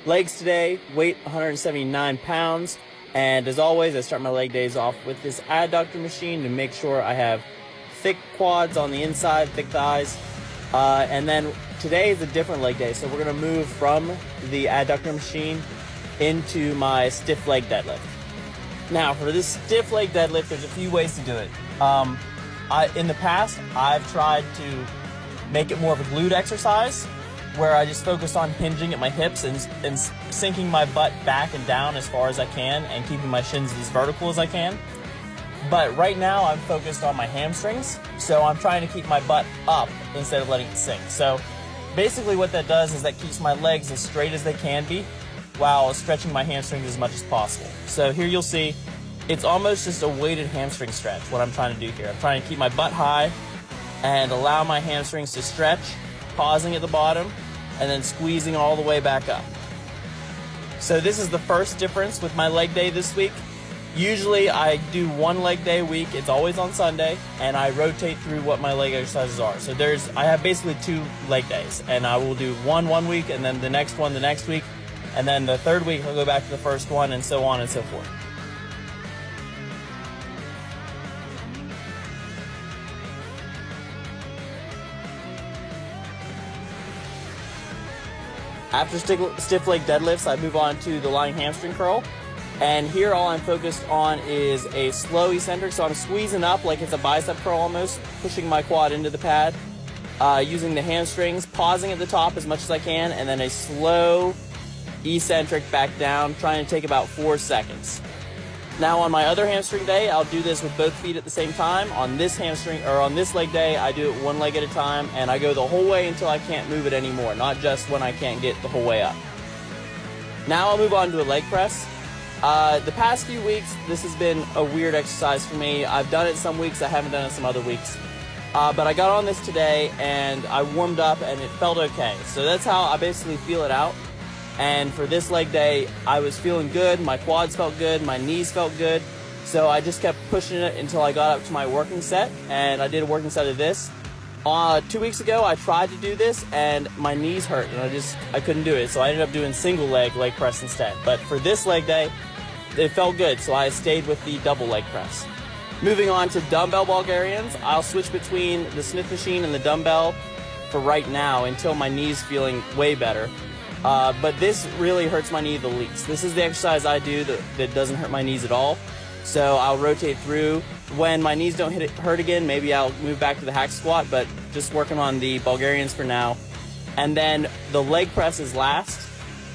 Legs today, weight 179 pounds. And as always, I start my leg days off with this adductor machine to make sure I have thick quads on the inside, thick thighs. And then today is a different leg day, so we're going to move from the adductor machine into my stiff leg deadlift. Now, for this stiff leg deadlift, there's a few ways to do it. In the past, I've tried to make it more of a glute exercise, where I just focus on hinging at my hips and sinking my butt back and down as far as I can and keeping my shins as vertical as I can. But right now I'm focused on my hamstrings, so I'm trying to keep my butt up instead of letting it sink. So basically what that does is that keeps my legs as straight as they can be while stretching my hamstrings as much as possible. So here you'll see it's almost just a weighted hamstring stretch, what I'm trying to do here. I'm trying to keep my butt high and allow my hamstrings to stretch, pausing at the bottom, and then squeezing all the way back up. So this is the first difference with my leg day this week. Usually I do one leg day a week, it's always on Sunday, and I rotate through what my leg exercises are. So I have basically 2 leg days, and I will do one week, and then the next one the next week, and then the third week I'll go back to the first one, and so on and so forth. After stiff leg deadlifts, I move on to the lying hamstring curl. And here all I'm focused on is a slow eccentric. So I'm squeezing up like it's a bicep curl almost, pushing my quad into the pad, using the hamstrings, pausing at the top as much as I can, and then a slow eccentric back down, trying to take about 4 seconds. Now on my other hamstring day, I'll do this with both feet at the same time. On this leg day, I do it one leg at a time, and I go the whole way until I can't move it anymore, not just when I can't get the whole way up. Now I'll move on to a leg press. The past few weeks, this has been a weird exercise for me. I've done it some weeks, I haven't done it some other weeks. But I got on this today, and I warmed up, and it felt okay. So that's how I basically feel it out. And for this leg day, I was feeling good, my quads felt good, my knees felt good, so I just kept pushing it until I got up to my working set, and I did a working set of this. 2 weeks ago, I tried to do this, and my knees hurt, and I couldn't do it, so I ended up doing single leg press instead. But for this leg day, it felt good, so I stayed with the double leg press. Moving on to dumbbell Bulgarians, I'll switch between the Smith machine and the dumbbell for right now until my knee's feeling way better. But this really hurts my knee the least. This is the exercise I do that doesn't hurt my knees at all. So I'll rotate through. When my knees don't hurt again, maybe I'll move back to the hack squat, but just working on the Bulgarians for now. And then the leg press is last.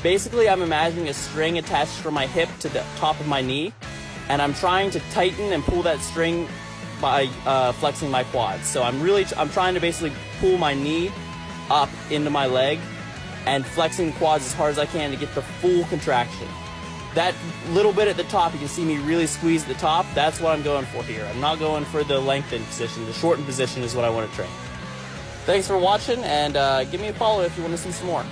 Basically, I'm imagining a string attached from my hip to the top of my knee, and I'm trying to tighten and pull that string by flexing my quads. So I'm trying to basically pull my knee up into my leg and flexing the quads as hard as I can to get the full contraction. That little bit at the top, you can see me really squeeze at the top, that's what I'm going for here. I'm not going for the lengthened position. The shortened position is what I want to train. Thanks for watching, and give me a follow if you want to see some more.